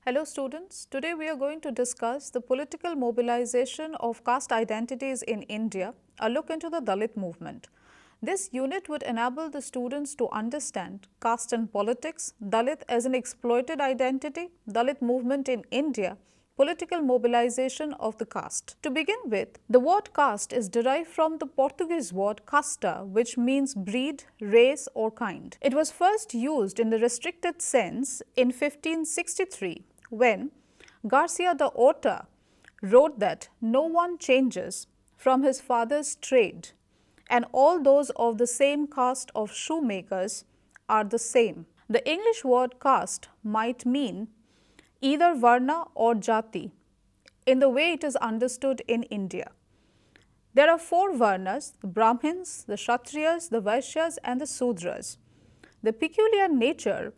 Hello students, today we are going to discuss the political mobilization of caste identities in India, a look into the Dalit movement. This unit would enable the students to understand caste and politics, Dalit as an exploited identity, Dalit movement in India, political mobilization of the caste. To begin with, the word caste is derived from the Portuguese word casta, which means breed, race or kind. It was first used in the restricted sense in 1563 when Garcia de Orta wrote that no one changes from his father's trade and all those of the same caste of shoemakers are the same. The English word caste might mean either varna or jati in the way it is understood in India. There are four varnas: the Brahmins, the Kshatriyas, the Vaishyas and the Sudras. The peculiar nature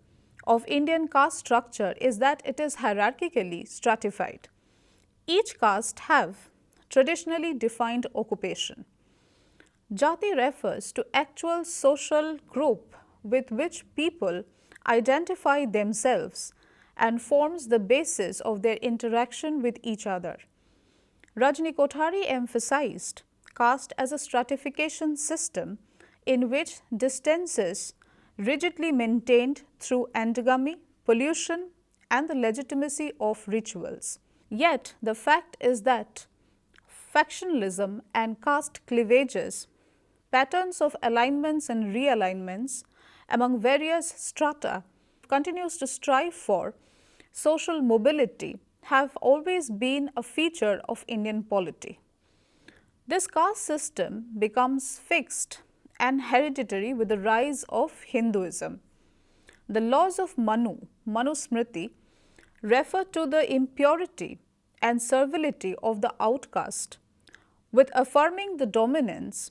of Indian caste structure is that it is hierarchically stratified. Each caste have traditionally defined occupation. Jati refers to actual social group with which people identify themselves and forms the basis of their interaction with each other. Rajni Kothari emphasized caste as a stratification system in which distances rigidly maintained through endogamy, pollution and the legitimacy of rituals. Yet the fact is that factionalism and caste cleavages, patterns of alignments and realignments among various strata continues to strive for social mobility have always been a feature of Indian polity. This caste system becomes fixed and hereditary with the rise of Hinduism. The laws of Manu, Manusmriti, refer to the impurity and servility of the outcast, with affirming the dominance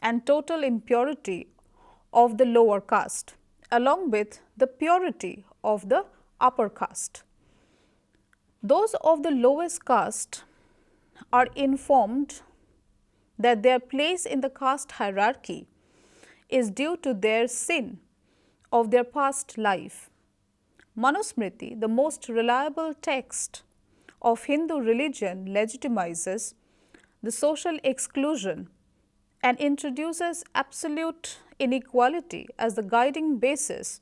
and total impurity of the lower caste, along with the purity of the upper caste. Those of the lowest caste are informed that their place in the caste hierarchy is due to their sin of their past life. Manusmriti, the most reliable text of Hindu religion, legitimizes the social exclusion and introduces absolute inequality as the guiding basis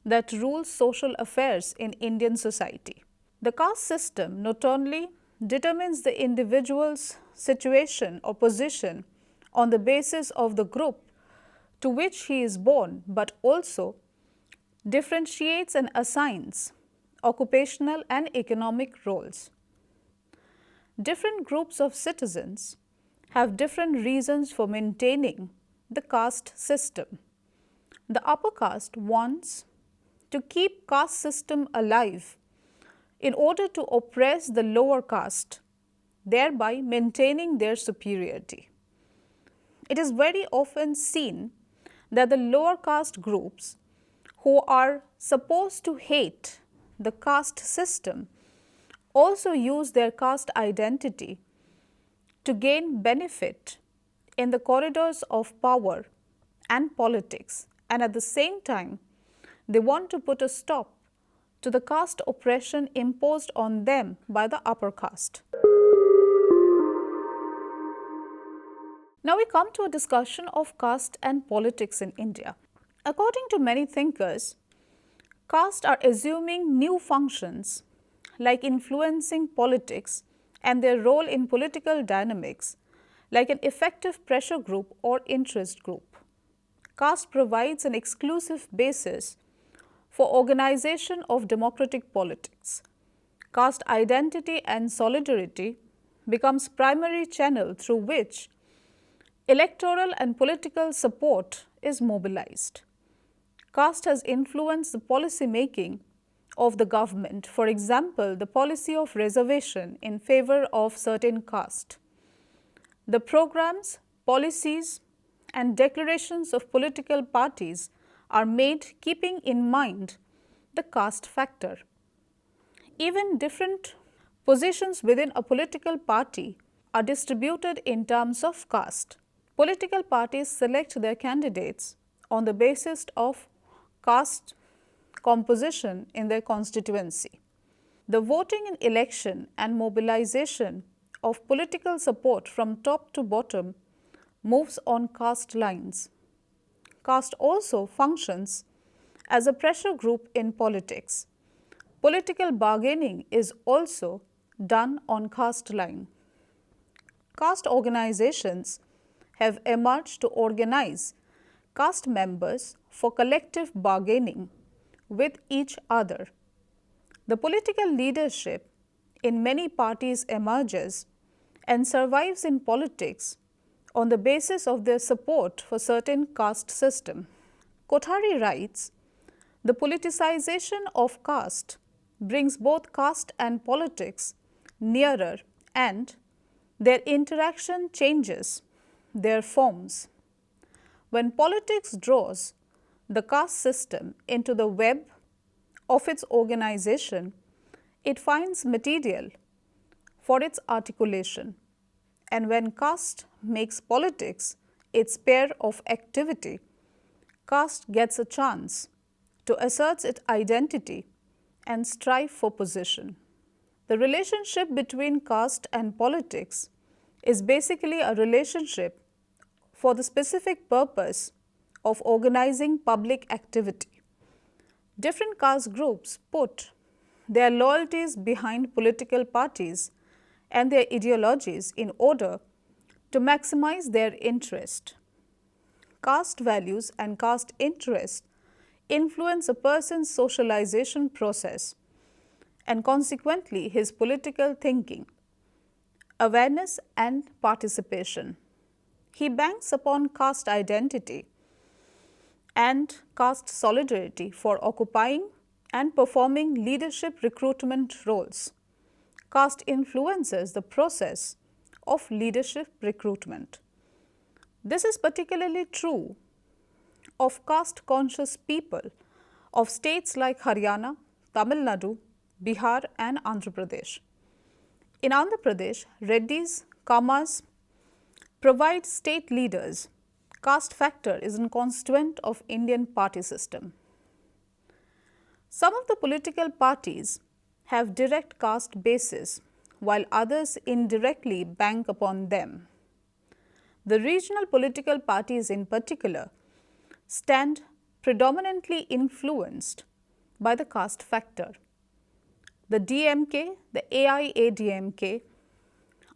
that rules social affairs in Indian society. The caste system not only determines the individual's situation or position on the basis of the group to which he is born, but also differentiates and assigns occupational and economic roles. Different groups of citizens have different reasons for maintaining the caste system. The upper caste wants to keep caste system alive in order to oppress the lower caste, thereby maintaining their superiority. It is very often seen that the lower caste groups who are supposed to hate the caste system also use their caste identity to gain benefit in the corridors of power and politics, and at the same time they want to put a stop to the caste oppression imposed on them by the upper caste. Now we come to a discussion of caste and politics in India. According to many thinkers, castes are assuming new functions like influencing politics and their role in political dynamics like an effective pressure group or interest group. Caste provides an exclusive basis for organization of democratic politics. Caste identity and solidarity becomes primary channel through which electoral and political support is mobilized. Caste has influenced the policy making of the government, for example, the policy of reservation in favor of certain caste. The programs, policies and declarations of political parties are made keeping in mind the caste factor. Even different positions within a political party are distributed in terms of caste. Political parties select their candidates on the basis of caste composition in their constituency. The voting in election and mobilization of political support from top to bottom moves on caste lines. Caste also functions as a pressure group in politics. Political bargaining is also done on caste line. Caste organizations have emerged to organize caste members for collective bargaining with each other. The political leadership in many parties emerges and survives in politics on the basis of their support for certain caste system. Kothari writes, the politicization of caste brings both caste and politics nearer and their interaction changes their forms. When politics draws the caste system into the web of its organization, it finds material for its articulation. And when caste makes politics its sphere of activity, caste gets a chance to assert its identity and strive for position. The relationship between caste and politics is basically a relationship for the specific purpose of organizing public activity. Different caste groups put their loyalties behind political parties and their ideologies in order to maximize their interest. Caste values and caste interest influence a person's socialization process and consequently his political thinking, awareness and participation. He banks upon caste identity and caste solidarity for occupying and performing leadership recruitment roles. Caste influences the process of leadership recruitment. This is particularly true of caste-conscious people of states like Haryana, Tamil Nadu, Bihar and Andhra Pradesh. In Andhra Pradesh, Reddis, Kamas provide state leaders. Caste factor is a constituent of Indian party system. Some of the political parties have direct caste bases, while others indirectly bank upon them. The regional political parties in particular stand predominantly influenced by the caste factor. The DMK, the AIADMK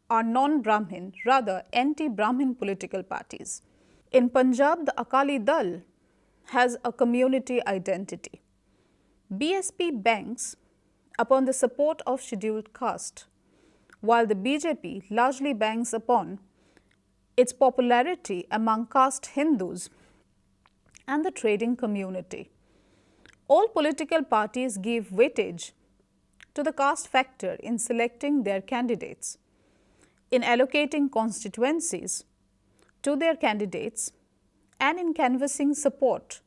are non-Brahmin, rather anti-Brahmin political parties. In Punjab, the Akali Dal has a community identity. BSP banks upon the support of scheduled caste, while the BJP largely banks upon its popularity among caste Hindus and the trading community. All political parties give weightage to the caste factor in selecting their candidates, in allocating constituencies to their candidates, and in canvassing support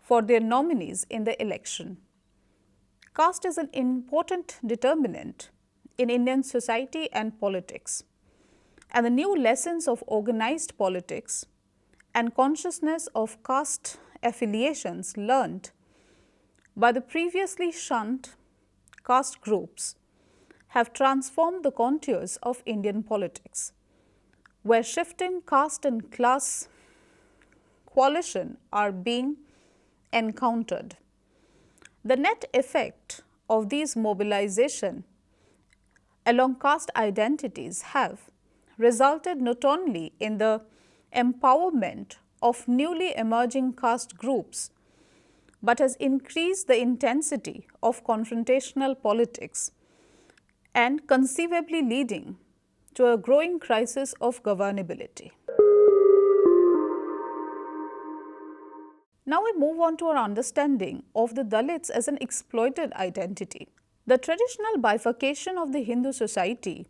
for their nominees in the election. Caste is an important determinant in Indian society and politics, and the new lessons of organized politics and consciousness of caste affiliations learned by the previously shunned caste groups have transformed the contours of Indian politics, where shifting caste and class coalition are being encountered. The net effect of these mobilization along caste identities have resulted not only in the empowerment of newly emerging caste groups, but has increased the intensity of confrontational politics and conceivably leading to a growing crisis of governability. Now we move on to our understanding of the Dalits as an exploited identity. The traditional bifurcation of the Hindu society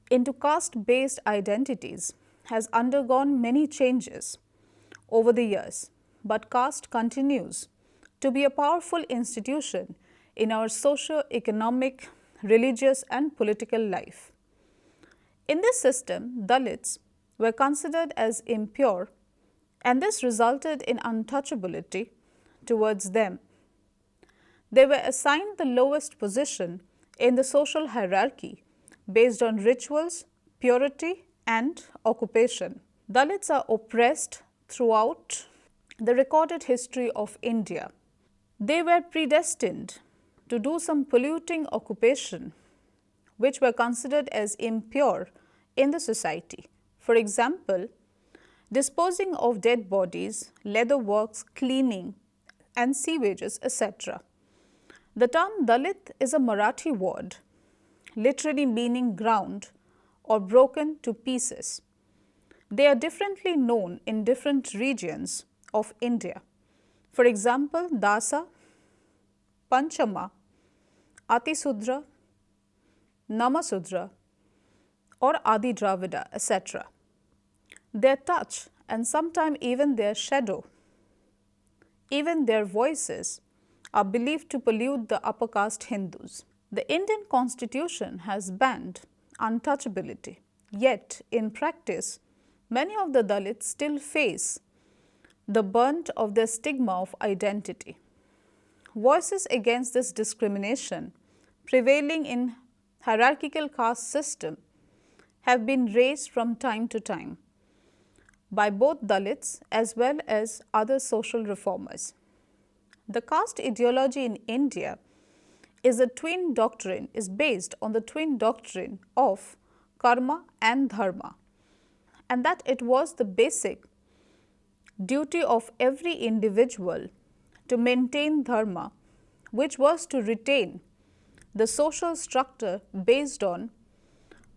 into caste-based identities has undergone many changes over the years, but caste continues to be a powerful institution in our socio-economic, religious and political life. In this system, Dalits were considered as impure, and this resulted in untouchability towards them. They were assigned the lowest position in the social hierarchy based on rituals, purity, and occupation. Dalits are oppressed throughout the recorded history of India. They were predestined to do some polluting occupation which were considered as impure in the society. For example, disposing of dead bodies, leather works, cleaning, and sewages, etc. The term Dalit is a Marathi word, literally meaning ground or broken to pieces. They are differently known in different regions of India. For example, Dasa, Panchama, Atisudra, Namasudra, or Adi Dravida, etc. Their touch and sometimes even their shadow, even their voices, are believed to pollute the upper caste Hindus. The Indian constitution has banned untouchability, yet in practice, many of the Dalits still face the brunt of their stigma of identity. Voices against this discrimination prevailing in hierarchical caste system have been raised from time to time by both Dalits as well as other social reformers. The caste ideology in India is based on the twin doctrine of karma and dharma, and that it was the basic duty of every individual to maintain dharma, which was to retain the social structure based on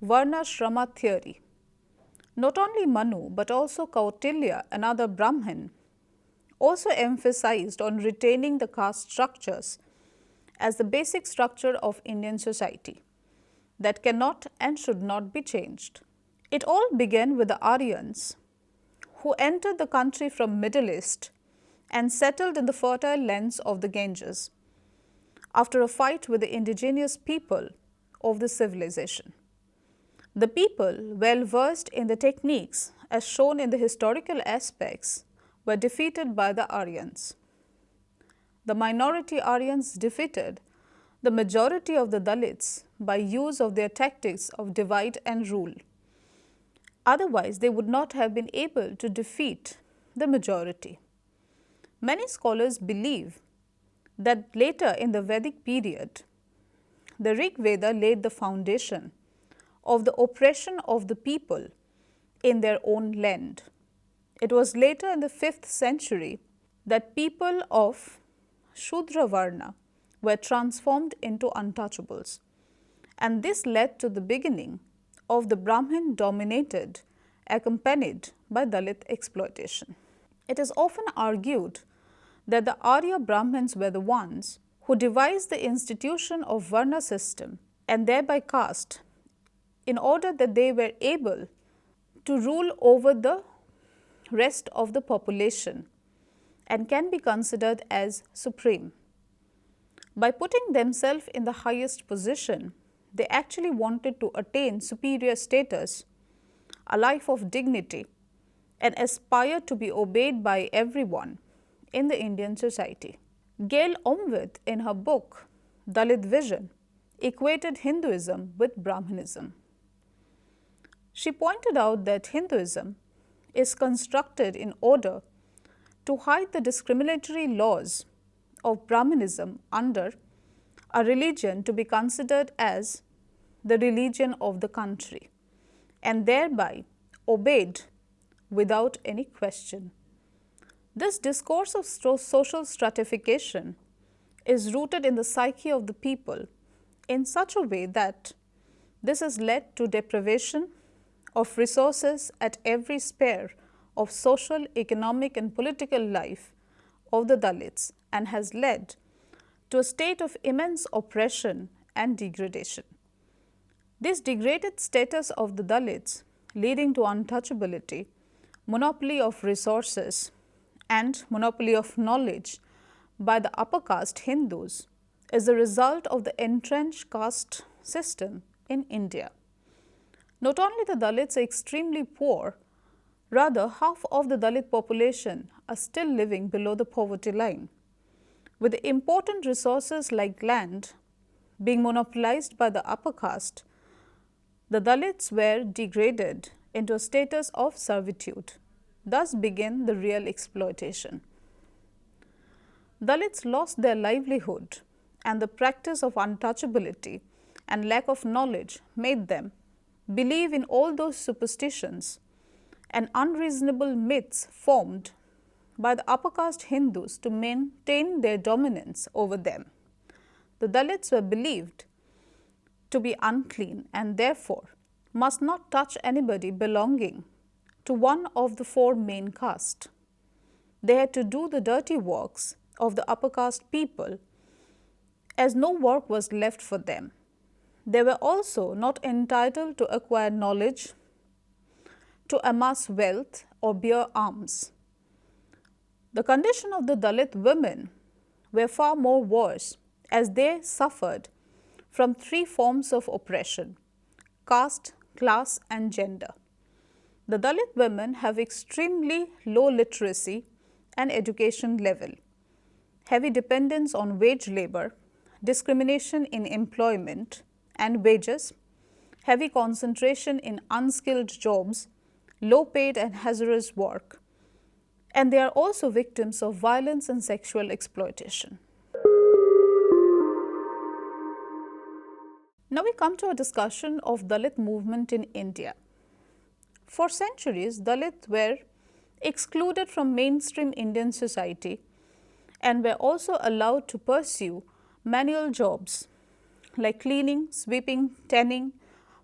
Varna Shrama theory. Not only Manu but also Kautilya, another Brahmin, also emphasized on retaining the caste structures as the basic structure of Indian society that cannot and should not be changed. It all began with the Aryans who entered the country from Middle East and settled in the fertile lands of the Ganges after a fight with the indigenous people of the civilization. The people, well versed in the techniques as shown in the historical aspects, were defeated by the Aryans. The minority Aryans defeated the majority of the Dalits by use of their tactics of divide and rule. Otherwise, they would not have been able to defeat the majority. Many scholars believe that later in the Vedic period, the Rig Veda laid the foundation of the oppression of the people in their own land. It was later in the 5th century that people of Shudra Varna were transformed into untouchables, and this led to the beginning of the Brahmin dominated, accompanied by Dalit exploitation. It is often argued that the Arya Brahmins were the ones who devised the institution of Varna system and thereby caste in order that they were able to rule over the rest of the population and can be considered as supreme. By putting themselves in the highest position, they actually wanted to attain superior status, a life of dignity, and aspire to be obeyed by everyone in the Indian society. Gail Omved, in her book Dalit Vision, equated Hinduism with Brahmanism. She pointed out that Hinduism is constructed in order to hide the discriminatory laws of Brahmanism under a religion to be considered as the religion of the country and thereby obeyed without any question. This discourse of social stratification is rooted in the psyche of the people in such a way that this has led to deprivation of resources at every sphere of social, economic, and political life of the Dalits and has led to a state of immense oppression and degradation. This degraded status of the Dalits, leading to untouchability, monopoly of resources, and monopoly of knowledge by the upper caste Hindus, is the result of the entrenched caste system in India. Not only the Dalits are extremely poor, rather half of the Dalit population are still living below the poverty line. With important resources like land, being monopolized by the upper caste, the Dalits were degraded into a status of servitude. Thus began the real exploitation. Dalits lost their livelihood, and the practice of untouchability and lack of knowledge made them believe in all those superstitions and unreasonable myths formed by the upper caste Hindus to maintain their dominance over them. The Dalits were believed to be unclean and therefore must not touch anybody belonging to one of the four main castes. They had to do the dirty works of the upper caste people, as no work was left for them. They were also not entitled to acquire knowledge, to amass wealth or bear arms. The condition of the Dalit women were far more worse, as they suffered from three forms of oppression: caste, class and gender. The Dalit women have extremely low literacy and education level, heavy dependence on wage labor, discrimination in employment and wages, heavy concentration in unskilled jobs, low paid and hazardous work, and they are also victims of violence and sexual exploitation. Now we come to a discussion of Dalit movement in India. For centuries, Dalits were excluded from mainstream Indian society and were also allowed to pursue manual jobs like cleaning, sweeping, tanning,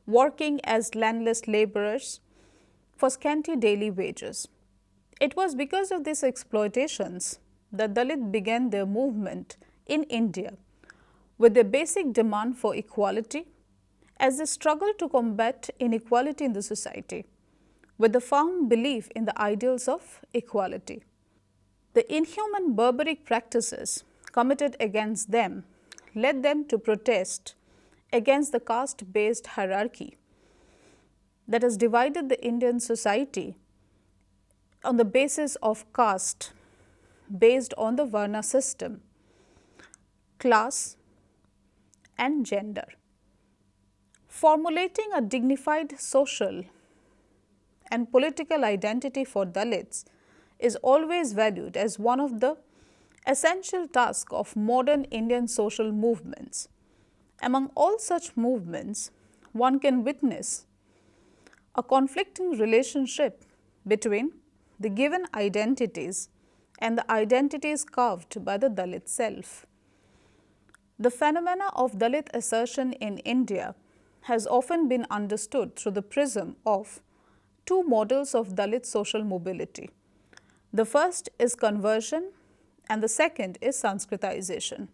working as landless laborers for scanty daily wages. It was because of these exploitations that Dalit began their movement in India with their basic demand for equality as they struggled to combat inequality in the society with the firm belief in the ideals of equality. The inhuman barbaric practices committed against them led them to protest against the caste-based hierarchy that has divided the Indian society on the basis of caste based on the Varna system, class and gender. Formulating a dignified social and political identity for Dalits is always valued as one of the essential tasks of modern Indian social movements. Among all such movements, one can witness a conflicting relationship between the given identities and the identities carved by the Dalit self. The phenomena of Dalit assertion in India has often been understood through the prism of two models of Dalit social mobility. The first is conversion and the second is Sanskritization.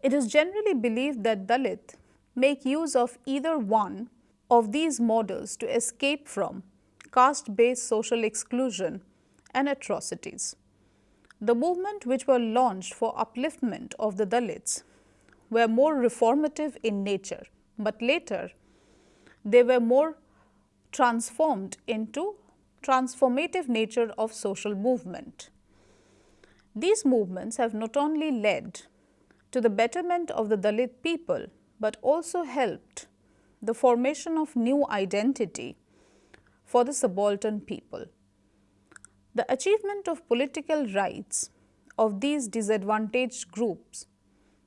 It is generally believed that Dalit make use of either one of these models to escape from caste-based social exclusion and atrocities. The movement which were launched for upliftment of the Dalits were more reformative in nature, but later they were more transformed into transformative nature of social movement. These movements have not only led to the betterment of the Dalit people, but also helped the formation of new identity for the subaltern people. The achievement of political rights of these disadvantaged groups,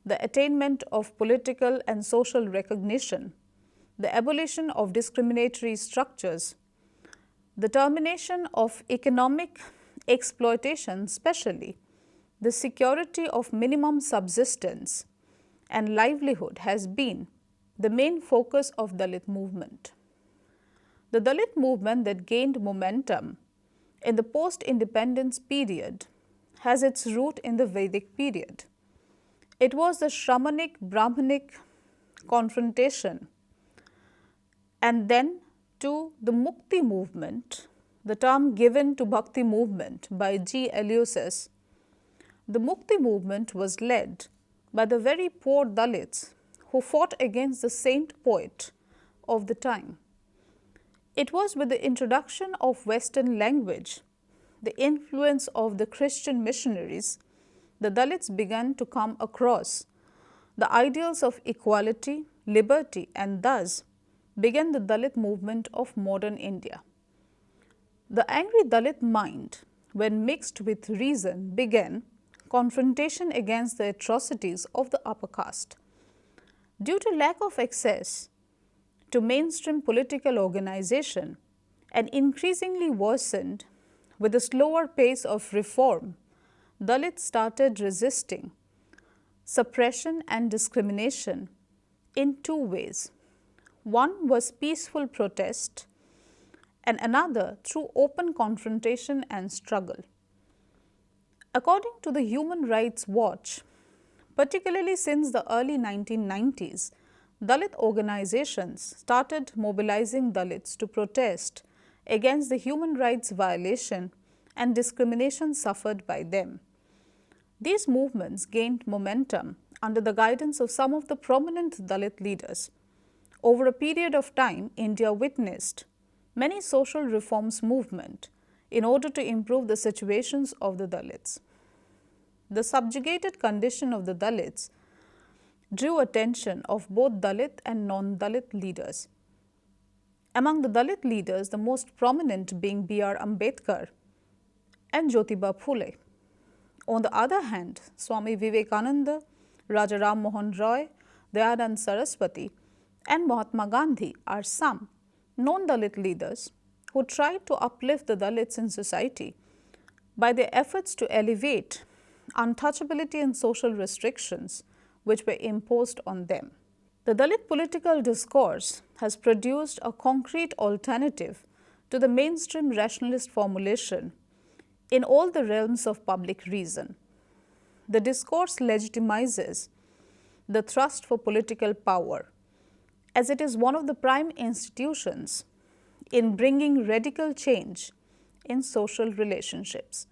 the attainment of political and social recognition, the abolition of discriminatory structures, the termination of economic exploitation, especially the security of minimum subsistence and livelihood has been the main focus of Dalit movement. The Dalit movement that gained momentum in the post-independence period has its root in the Vedic period. It was the Shramanic-Brahmanic confrontation and then to the Mukti movement, the term given to Bhakti movement by G. Eleusis. The Mukti movement was led by the very poor Dalits who fought against the saint poet of the time. It was with the introduction of Western language, the influence of the Christian missionaries, the Dalits began to come across the ideals of equality, liberty, and thus began the Dalit movement of modern India. The angry Dalit mind, when mixed with reason, began confrontation against the atrocities of the upper caste. Due to lack of access to mainstream political organization and increasingly worsened with a slower pace of reform, Dalits started resisting suppression and discrimination in two ways. One was peaceful protest and another through open confrontation and struggle. According to the Human Rights Watch, particularly since the early 1990s, Dalit organizations started mobilizing Dalits to protest against the human rights violation and discrimination suffered by them. These movements gained momentum under the guidance of some of the prominent Dalit leaders. Over a period of time, India witnessed many social reforms movement in order to improve the situations of the Dalits. The subjugated condition of the Dalits drew attention of both Dalit and non-Dalit leaders. Among the Dalit leaders, the most prominent being B.R. Ambedkar and Jyotiba Phule. On the other hand, Swami Vivekananda, Raja Ram Mohan Roy, Dayanand Saraswati, and Mahatma Gandhi are some non-Dalit leaders who tried to uplift the Dalits in society by their efforts to elevate untouchability and social restrictions which were imposed on them. The Dalit political discourse has produced a concrete alternative to the mainstream rationalist formulation in all the realms of public reason. The discourse legitimizes the thrust for political power, as it is one of the prime institutions in bringing radical change in social relationships.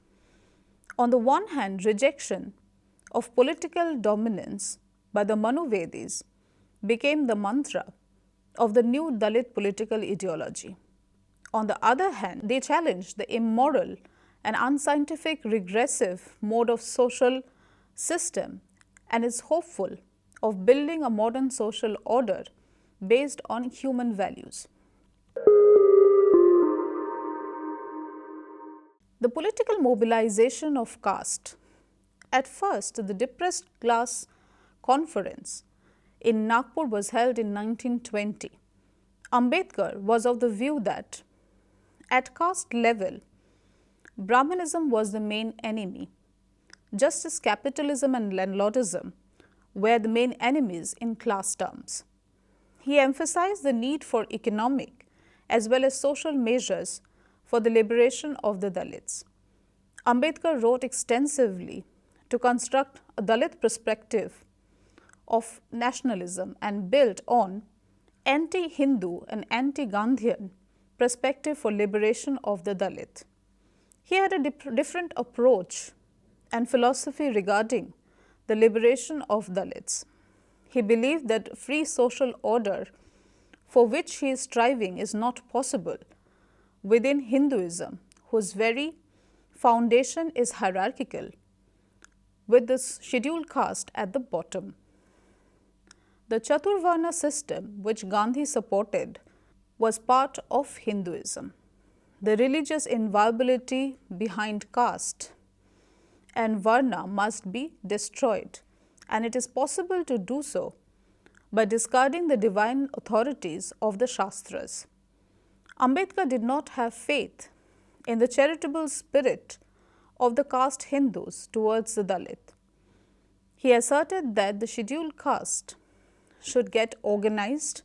On the one hand, rejection of political dominance by the Manuvedis became the mantra of the new Dalit political ideology. On the other hand, they challenged the immoral and unscientific regressive mode of social system and is hopeful of building a modern social order based on human values. The political mobilization of caste. At first, the depressed class conference in Nagpur was held in 1920. Ambedkar was of the view that at caste level, Brahmanism was the main enemy, just as capitalism and landlordism were the main enemies in class terms. He emphasized the need for economic as well as social measures for the liberation of the Dalits. Ambedkar wrote extensively to construct a Dalit perspective of nationalism and built on anti-Hindu and anti-Gandhian perspective for liberation of the Dalit. He had a different approach and philosophy regarding the liberation of Dalits. He believed that free social order for which he is striving is not possible within Hinduism, whose very foundation is hierarchical, with the scheduled caste at the bottom. The Chaturvarna system, which Gandhi supported, was part of Hinduism. The religious inviolability behind caste and Varna must be destroyed, and it is possible to do so by discarding the divine authorities of the Shastras. Ambedkar did not have faith in the charitable spirit of the caste Hindus towards the Dalit. He asserted that the scheduled caste should get organized,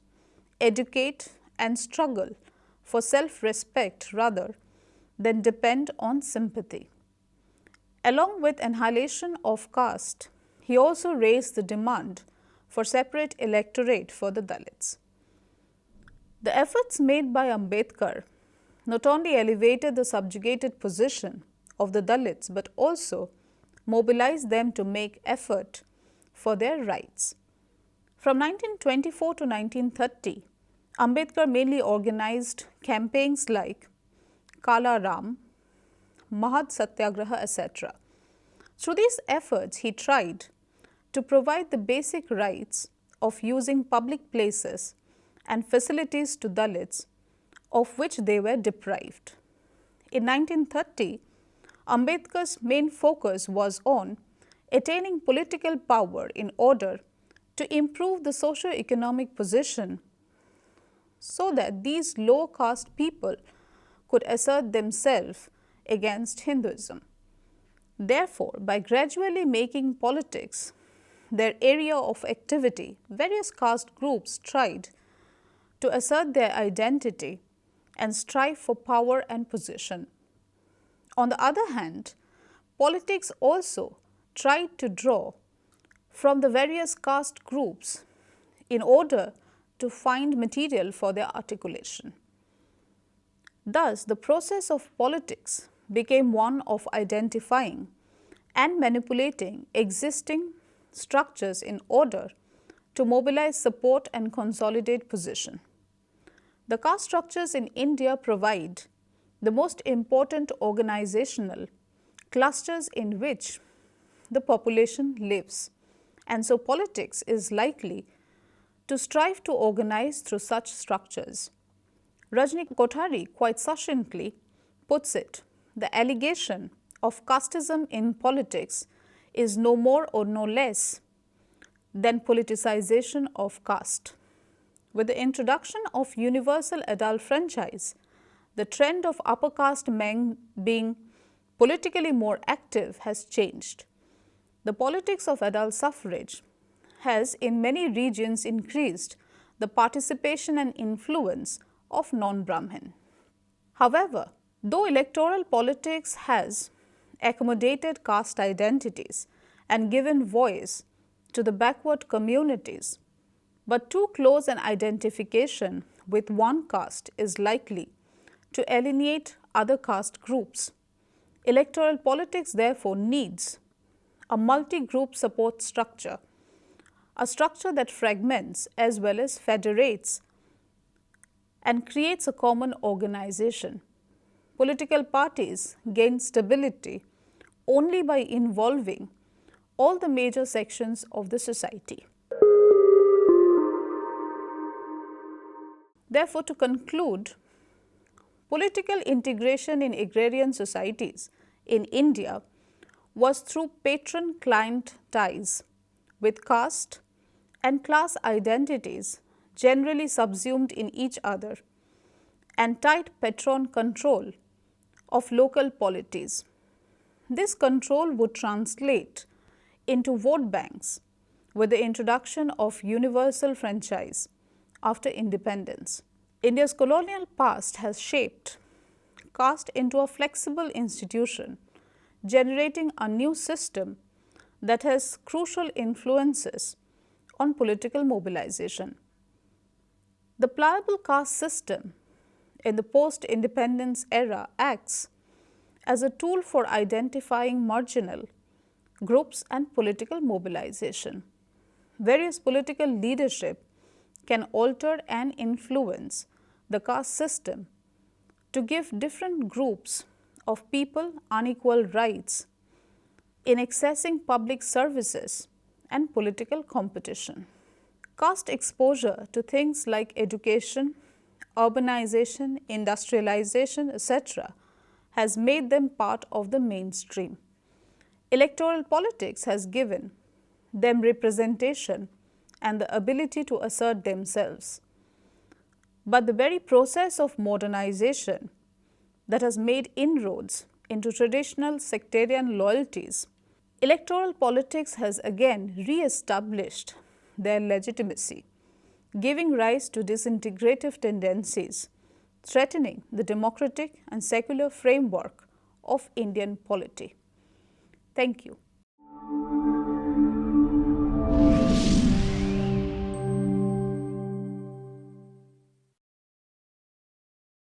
educate, and struggle for self-respect rather than depend on sympathy. Along with annihilation of caste, he also raised the demand for separate electorate for the Dalits. The efforts made by Ambedkar not only elevated the subjugated position of the Dalits but also mobilized them to make effort for their rights. From 1924 to 1930, Ambedkar mainly organized campaigns like Kala Ram, Mahad Satyagraha, etc. Through these efforts, he tried to provide the basic rights of using public places and facilities to Dalits, of which they were deprived. In 1930, Ambedkar's main focus was on attaining political power in order to improve the socio-economic position so that these low caste people could assert themselves against Hinduism. Therefore, by gradually making politics their area of activity, various caste groups tried to assert their identity and strive for power and position. On the other hand, politics also tried to draw from the various caste groups in order to find material for their articulation. Thus, the process of politics became one of identifying and manipulating existing structures in order to mobilize support and consolidate position. The caste structures in India provide the most important organizational clusters in which the population lives, and so politics is likely to strive to organize through such structures. Rajni Kothari quite succinctly puts it, the allegation of casteism in politics is no more or no less than politicization of caste. With the introduction of universal adult franchise, the trend of upper caste men being politically more active has changed. The politics of adult suffrage has in many regions increased the participation and influence of non-Brahmin. However, though electoral politics has accommodated caste identities and given voice to the backward communities, but too close an identification with one caste is likely to alienate other caste groups. Electoral politics therefore needs a multi-group support structure, a structure that fragments as well as federates and creates a common organization. Political parties gain stability only by involving all the major sections of the society. Therefore, to conclude, political integration in agrarian societies in India was through patron-client ties with caste and class identities generally subsumed in each other and tight patron control of local polities. This control would translate into vote banks with the introduction of universal franchise after independence. India's colonial past has shaped caste into a flexible institution, generating a new system that has crucial influences on political mobilization. The pliable caste system in the post-independence era acts as a tool for identifying marginal groups and political mobilization. Various political leadership can alter and influence the caste system to give different groups of people unequal rights in accessing public services and political competition. Caste exposure to things like education, urbanization, industrialization, etc. has made them part of the mainstream. Electoral politics has given them representation and the ability to assert themselves. But the very process of modernization that has made inroads into traditional sectarian loyalties, electoral politics has again re-established their legitimacy, giving rise to disintegrative tendencies, threatening the democratic and secular framework of Indian polity. Thank you.